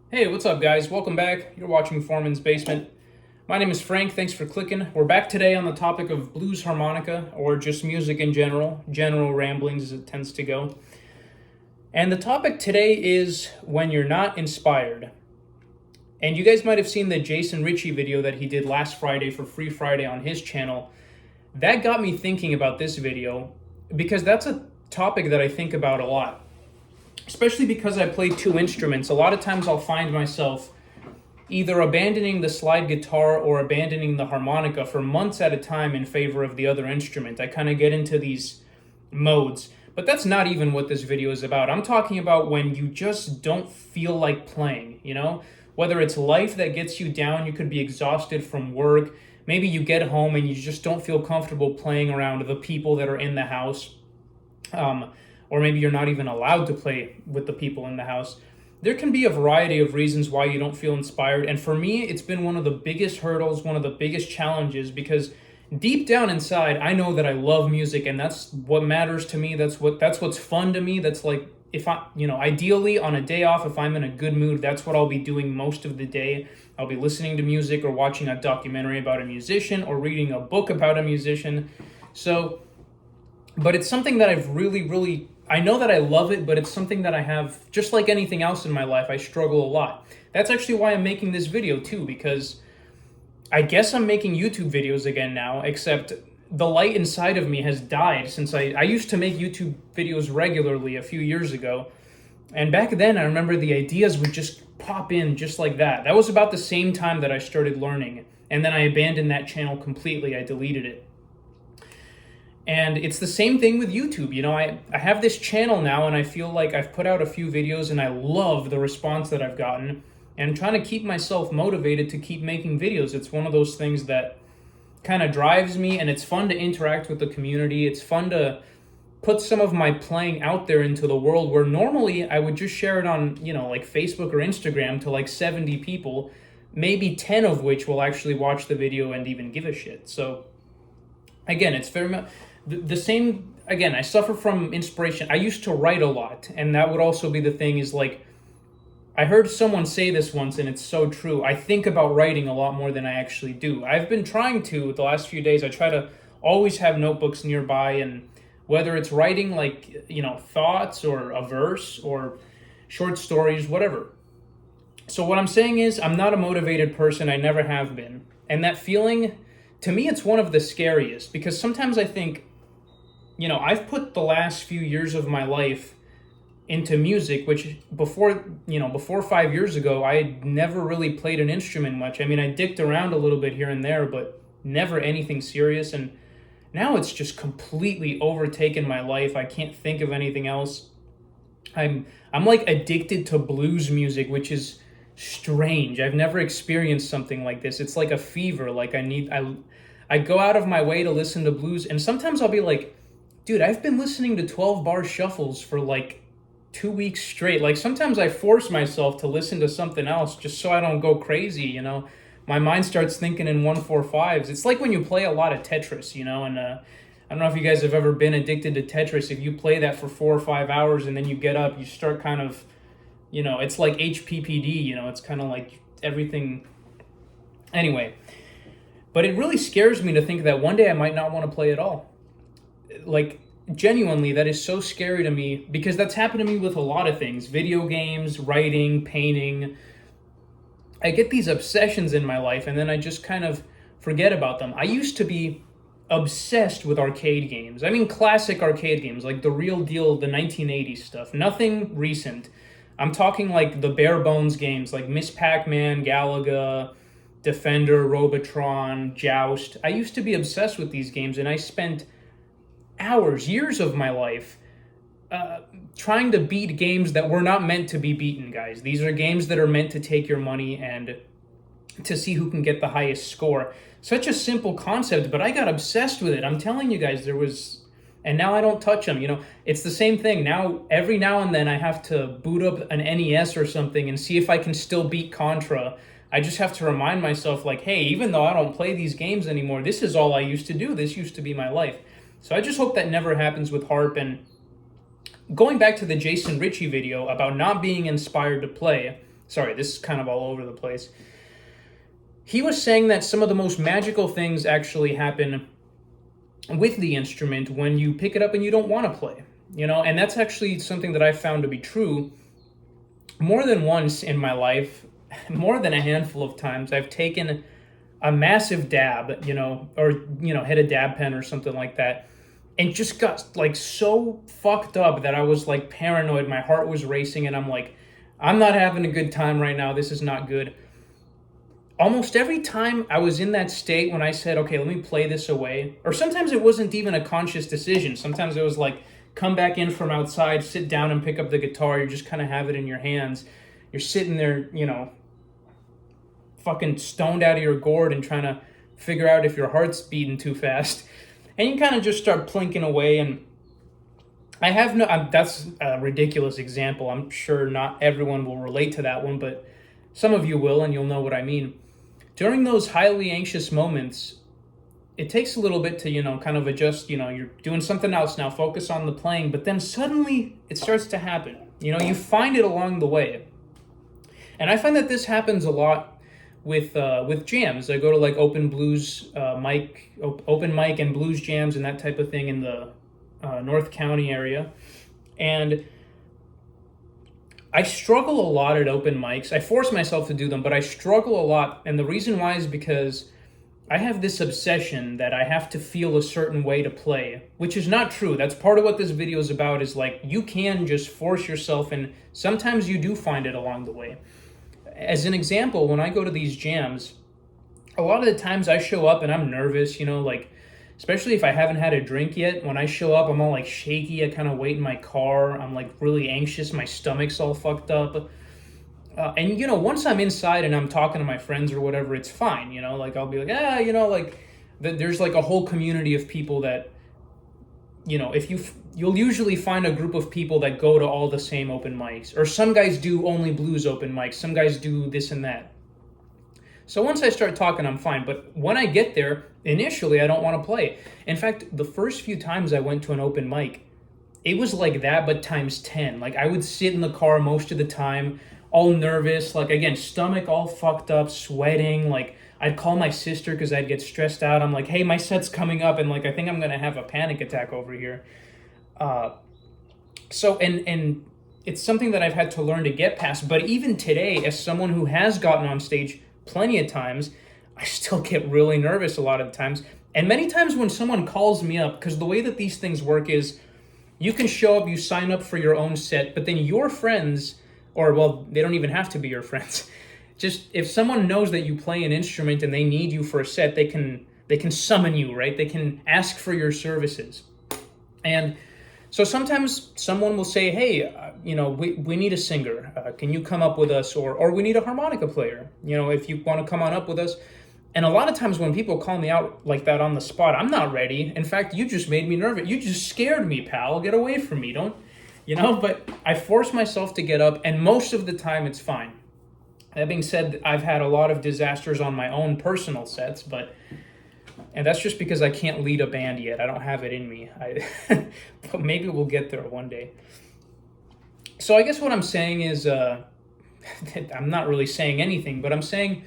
Hey, what's up, guys? Welcome back. You're watching Foreman's Basement. My name is Frank. Thanks for clicking. We're back today on the topic of blues harmonica, or just music in general ramblings as it tends to go. And the topic today is when you're not inspired. And you guys might have seen the Jason Ritchie video that he did last Friday for Free Friday on his channel. That got me thinking about this video because that's a topic that I think about a lot. Especially because I play two instruments, a lot of times I'll find myself either abandoning the slide guitar or abandoning the harmonica for months at a time in favor of the other instrument. I kind of get into these modes. But that's not even what this video is about. I'm talking about when you just don't feel like playing, Whether it's life that gets you down, you could be exhausted from work. Maybe you get home and you just don't feel comfortable playing around the people that are in the house. Or maybe you're not even allowed to play with the people in the house. There can be a variety of reasons why you don't feel inspired. And for me, it's been one of the biggest hurdles, one of the biggest challenges, because deep down inside, I know that I love music and that's what matters to me. That's what's fun to me. That's like, if ideally on a day off, if I'm in a good mood, that's what I'll be doing most of the day. I'll be listening to music or watching a documentary about a musician or reading a book about a musician. But it's something that I've really, I know that I love it, but it's something that I have, just like anything else in my life, I struggle a lot. That's actually why I'm making this video too, because I guess I'm making YouTube videos again now, except the light inside of me has died since I used to make YouTube videos regularly a few years ago. And back then, I remember the ideas would just pop in just like that. That was about the same time that I started learning. And then I abandoned that channel completely. I deleted it. And it's the same thing with YouTube. I have this channel now and I feel like I've put out a few videos and I love the response that I've gotten. And I'm trying to keep myself motivated to keep making videos. It's one of those things that kind of drives me, and it's fun to interact with the community. It's fun to put some of my playing out there into the world where normally I would just share it on, like Facebook or Instagram to like 70 people, maybe 10 of which will actually watch the video and even give a shit. So again, it's very much the same. Again, I suffer from inspiration. I used to write a lot, and that would also be the thing is like, I heard someone say this once, and it's so true. I think about writing a lot more than I actually do. I've been trying to, the last few days, I try to always have notebooks nearby, and whether it's writing like, thoughts or a verse or short stories, whatever. So what I'm saying is I'm not a motivated person. I never have been. And that feeling, to me, it's one of the scariest because sometimes I think, I've put the last few years of my life into music, which before 5 years ago, I had never really played an instrument much. I mean, I dicked around a little bit here and there, but never anything serious. And now it's just completely overtaken my life. I can't think of anything else. I'm like addicted to blues music, which is strange. I've never experienced something like this. It's like a fever. Like I go out of my way to listen to blues, and sometimes I'll be like, dude, I've been listening to 12 bar shuffles for like 2 weeks straight. Like sometimes I force myself to listen to something else just so I don't go crazy, My mind starts thinking in 1/4/5s. It's like when you play a lot of Tetris, and I don't know if you guys have ever been addicted to Tetris. If you play that for 4 or 5 hours and then you get up, you start kind of, it's like HPPD, it's kind of like everything. Anyway, but it really scares me to think that one day I might not want to play at all. Like, genuinely, that is so scary to me because that's happened to me with a lot of things: video games, writing, painting. I get these obsessions in my life and then I just kind of forget about them. I used to be obsessed with arcade games. I mean, classic arcade games, like the real deal, the 1980s stuff. Nothing recent. I'm talking like the bare bones games, like Miss Pac-Man, Galaga, Defender, Robotron, Joust. I used to be obsessed with these games, and I spent hours, years of my life trying to beat games that were not meant to be beaten, guys. These are games that are meant to take your money and to see who can get the highest score. Such a simple concept, but I got obsessed with it. I'm telling you guys, and now I don't touch them. It's the same thing. Now, every now and then I have to boot up an NES or something and see if I can still beat Contra. I just have to remind myself, like, hey, even though I don't play these games anymore, this is all I used to do. This used to be my life. So I just hope that never happens with harp. And going back to the Jason Ritchie video about not being inspired to play, Sorry, this is kind of all over the place. He was saying that some of the most magical things actually happen with the instrument when you pick it up and you don't want to play, and that's actually something that I found to be true more than once in my life. More than a handful of times I've taken a massive dab, or hit a dab pen or something like that, and just got like so fucked up that I was like paranoid. My heart was racing, and I'm like, I'm not having a good time right now. This is not good. Almost every time I was in that state when I said, okay, let me play this away, or sometimes it wasn't even a conscious decision. Sometimes it was like, come back in from outside, sit down and pick up the guitar. You just kind of have it in your hands. You're sitting there, fucking stoned out of your gourd and trying to figure out if your heart's beating too fast. And you kind of just start plinking away. And I have that's a ridiculous example. I'm sure not everyone will relate to that one, but some of you will, and you'll know what I mean. During those highly anxious moments, it takes a little bit to, kind of adjust, you're doing something else now, focus on the playing, but then suddenly it starts to happen. You find it along the way. And I find that this happens a lot with jams. I go to like open mic and blues jams and that type of thing in the North County area. And I struggle a lot at open mics. I force myself to do them, but I struggle a lot. And the reason why is because I have this obsession that I have to feel a certain way to play, which is not true. That's part of what this video is about, is like, you can just force yourself, and sometimes you do find it along the way. As an example, when I go to these jams, a lot of the times I show up and I'm nervous, like, especially if I haven't had a drink yet. When I show up, I'm all like shaky. I kind of wait in my car. I'm like really anxious. My stomach's all fucked up. And once I'm inside and I'm talking to my friends or whatever, it's fine. Like I'll be like, there's like a whole community of people that, you'll usually find a group of people that go to all the same open mics, or some guys do only blues open mics. Some guys do this and that. So once I start talking, I'm fine. But when I get there, initially, I don't want to play. In fact, the first few times I went to an open mic, it was like that, but times 10. Like, I would sit in the car most of the time, all nervous. Like, again, stomach all fucked up, sweating. Like, I'd call my sister because I'd get stressed out. I'm like, hey, my set's coming up, and, like, I think I'm going to have a panic attack over here. And it's something that I've had to learn to get past. But even today, as someone who has gotten on stage plenty of times, I still get really nervous a lot of the times. And many times when someone calls me up, because the way that these things work is you can show up, you sign up for your own set, but then your friends, or well, they don't even have to be your friends. Just if someone knows that you play an instrument and they need you for a set, they can summon you, right? They can ask for your services. And so sometimes someone will say, hey, we need a singer. Can you come up with us? Or we need a harmonica player, if you want to come on up with us. And a lot of times when people call me out like that on the spot, I'm not ready. In fact, you just made me nervous. You just scared me, pal. Get away from me. But I force myself to get up, and most of the time it's fine. That being said, I've had a lot of disasters on my own personal sets, and that's just because I can't lead a band yet. I don't have it in me. But maybe we'll get there one day. So I guess what I'm saying is, I'm not really saying anything, but I'm saying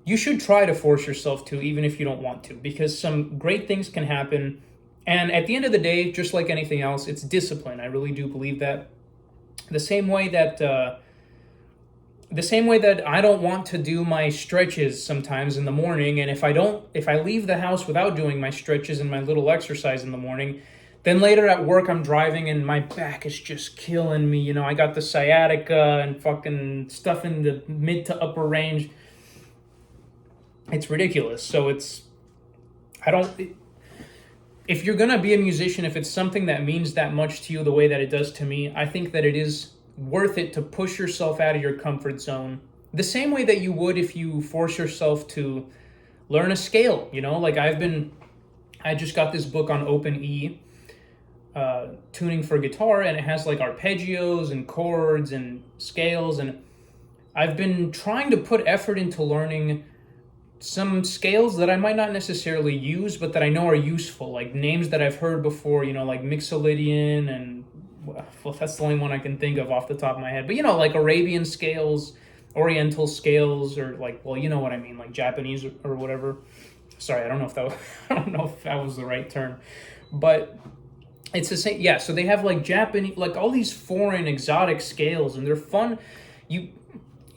you should try to force yourself to, even if you don't want to, because some great things can happen. And at the end of the day, just like anything else, it's discipline. I really do believe that. The same way that I don't want to do my stretches sometimes in the morning, and if I leave the house without doing my stretches and my little exercise in the morning, then later at work I'm driving and my back is just killing me. I got the sciatica and fucking stuff in the mid to upper range. It's ridiculous. So if you're gonna be a musician, if it's something that means that much to you the way that it does to me, I think that it is worth it to push yourself out of your comfort zone. The same way that you would if you force yourself to learn a scale, like I just got this book on open E, tuning for guitar, and it has like arpeggios and chords and scales, and I've been trying to put effort into learning some scales that I might not necessarily use, but that I know are useful, like names that I've heard before, like Mixolydian, and well, that's the only one I can think of off the top of my head. But like Arabian scales Oriental scales, or like, well, you know what I mean, like Japanese or whatever. Sorry, I don't know if that was, I don't know if that was the right term, but it's the same. Yeah, so they have like Japanese, like all these foreign exotic scales, and they're fun. You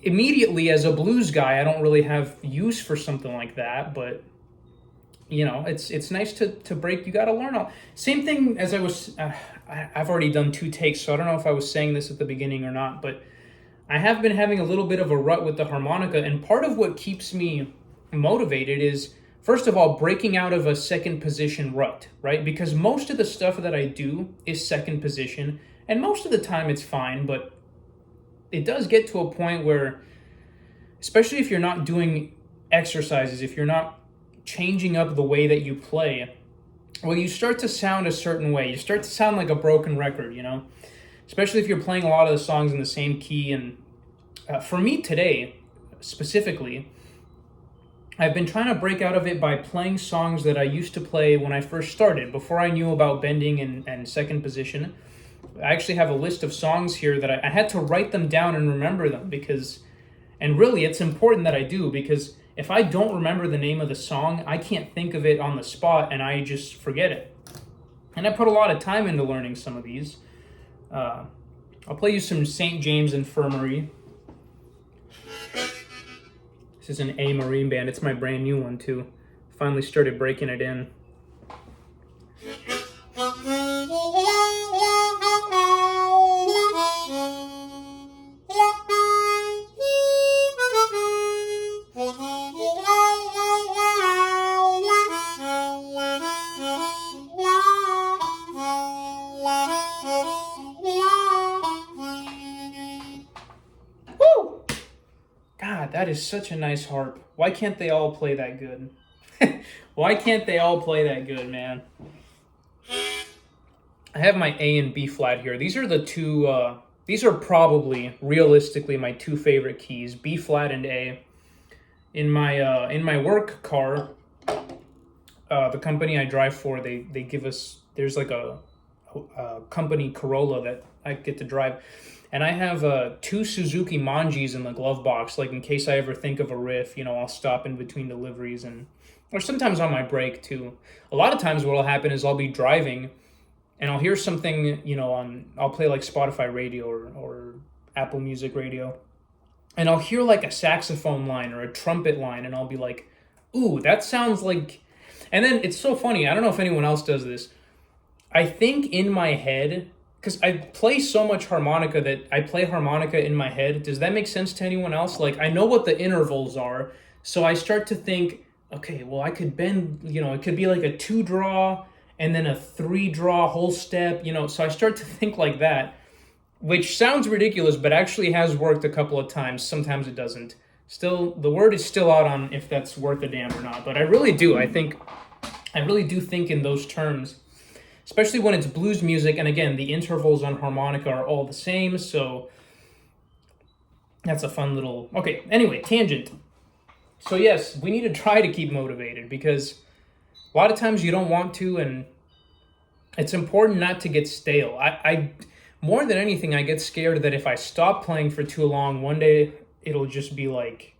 immediately, as a blues guy, I don't really have use for something like that, but it's nice to break. You got to learn all. Same thing as I was. I've already done 2 takes, so I don't know if I was saying this at the beginning or not, but I have been having a little bit of a rut with the harmonica, and part of what keeps me motivated is, first of all, breaking out of a second position rut, right? Because most of the stuff that I do is second position, and most of the time it's fine, but it does get to a point where, especially if you're not doing exercises, if you're not changing up the way that you play, well, you start to sound a certain way. You start to sound like a broken record, especially if you're playing a lot of the songs in the same key. And for me today, specifically, I've been trying to break out of it by playing songs that I used to play when I first started, before I knew about bending and second position. I actually have a list of songs here that I had to write them down and remember them, and really it's important that I do, because if I don't remember the name of the song, I can't think of it on the spot, and I just forget it. And I put a lot of time into learning some of these. I'll play you some St. James Infirmary. This is an A Marine Band. It's my brand new one, too. Finally started breaking it in. God, that is such a nice harp. Why can't they all play that good? Why can't they all play that good, man? I have my A and B flat here. These are the two, these are probably, realistically, my 2 favorite keys, B flat and A. In my work car, the company I drive for, they give us, there's like a company Corolla that I get to drive. And I have 2 Suzuki Manjis in the glove box, like in case I ever think of a riff, I'll stop in between deliveries, or sometimes on my break too. A lot of times what will happen is I'll be driving and I'll hear something, I'll play like Spotify radio or Apple Music radio, and I'll hear like a saxophone line or a trumpet line, and I'll be like, ooh, that sounds like, and then it's so funny, I don't know if anyone else does this. I think in my head, because I play so much harmonica that I play harmonica in my head. Does that make sense to anyone else? Like, I know what the intervals are, so I start to think, okay, well, I could bend, it could be like a 2-draw and then a 3-draw whole step, so I start to think like that, which sounds ridiculous, but actually has worked a couple of times. Sometimes it doesn't. Still, the word is still out on if that's worth a damn or not, but I really do. I really do think in those terms, especially when it's blues music. And again, the intervals on harmonica are all the same, so that's a fun little... Okay, anyway, tangent. So yes, we need to try to keep motivated, because a lot of times you don't want to, and it's important not to get stale. I more than anything, I get scared that if I stop playing for too long, one day it'll just be like,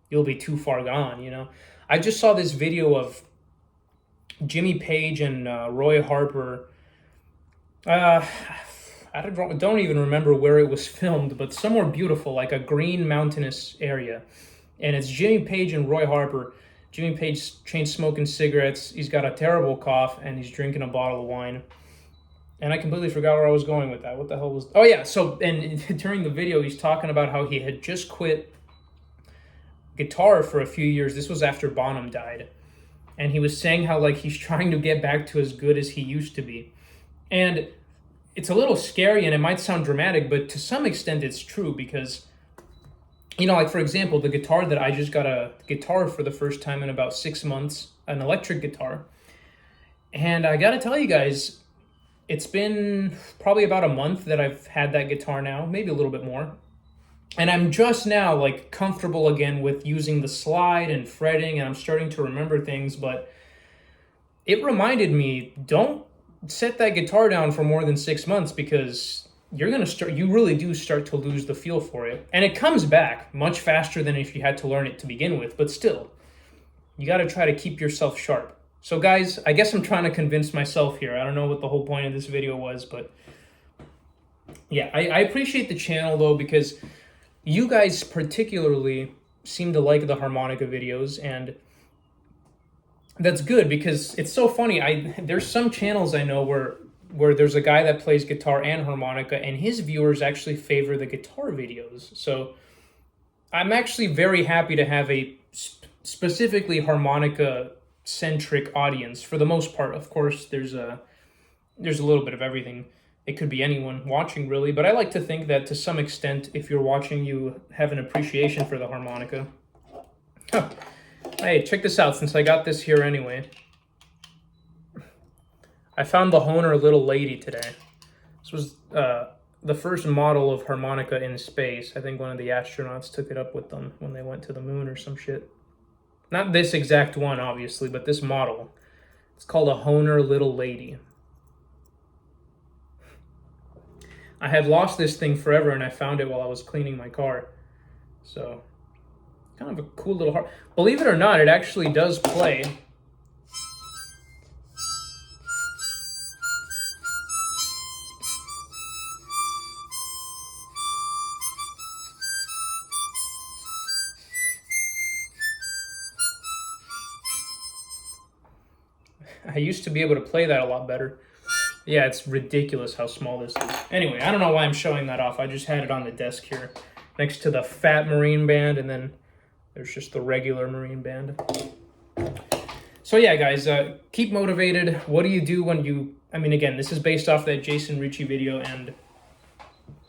you'll be too far gone, I just saw this video of Jimmy Page and Roy Harper. I don't even remember where it was filmed, but somewhere beautiful, like a green mountainous area. And it's Jimmy Page and Roy Harper. Jimmy Page chain smoking cigarettes. He's got a terrible cough, and he's drinking a bottle of wine. And I completely forgot where I was going with that. What the hell was... Oh, yeah. So, and during the video, he's talking about how he had just quit guitar for a few years. This was after Bonham died. And he was saying how, like, he's trying to get back to as good as he used to be. And it's a little scary, and it might sound dramatic, but to some extent it's true, because, like, for example, the guitar that I just got a guitar for the first time in about 6 months, an electric guitar. And I gotta tell you guys, it's been probably about a month that I've had that guitar now, maybe a little bit more. And I'm just now, like, comfortable again with using the slide and fretting, and I'm starting to remember things, but it reminded me, don't set that guitar down for more than 6 months, because you really do start to lose the feel for it. And it comes back much faster than if you had to learn it to begin with, but still, you got to try to keep yourself sharp. So guys, I guess I'm trying to convince myself here. I don't know what the whole point of this video was, but yeah, I appreciate the channel though, because you guys particularly seem to like the harmonica videos, and that's good because it's so funny. There's some channels I know where there's a guy that plays guitar and harmonica, and his viewers actually favor the guitar videos. So I'm actually very happy to have a specifically harmonica-centric audience for the most part. Of course, there's a little bit of everything. It could be anyone watching, really, but I like to think that to some extent, if you're watching, you have an appreciation for the harmonica. Huh. Hey, check this out, since I got this here anyway. I found the Hohner Little Lady today. This was the first model of harmonica in space. I think one of the astronauts took it up with them when they went to the moon or some shit. Not this exact one, obviously, but this model. It's called a Hohner Little Lady. I had lost this thing forever, and I found it while I was cleaning my car. So, kind of a cool little harp. Believe it or not, it actually does play. I used to be able to play that a lot better. Yeah, it's ridiculous how small this is. Anyway, I don't know why I'm showing that off. I just had it on the desk here next to the fat marine band, and then there's just the regular marine band. So yeah, guys, keep motivated. What do you do when you... I mean, again, this is based off that Jason Ritchie video, and...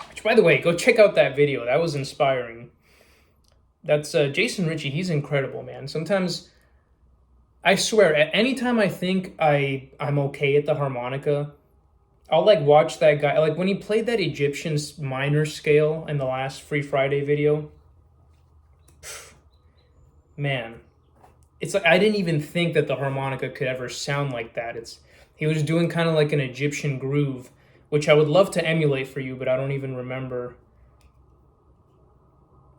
Which, by the way, go check out that video. That was inspiring. That's Jason Ritchie. He's incredible, man. Sometimes... I swear, at any time I think I'm okay at the harmonica, I'll like watch that guy. Like when he played that Egyptian minor scale in the last Free Friday video, man, it's like I didn't even think that the harmonica could ever sound like that. He was doing kind of like an Egyptian groove, which I would love to emulate for you, but I don't even remember.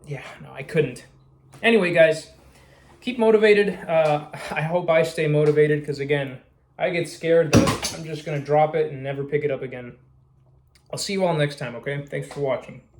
Yeah, no, I couldn't. Anyway, guys. Keep motivated. I hope I stay motivated because, again, I get scared that I'm just going to drop it and never pick it up again. I'll see you all next time, okay? Thanks for watching.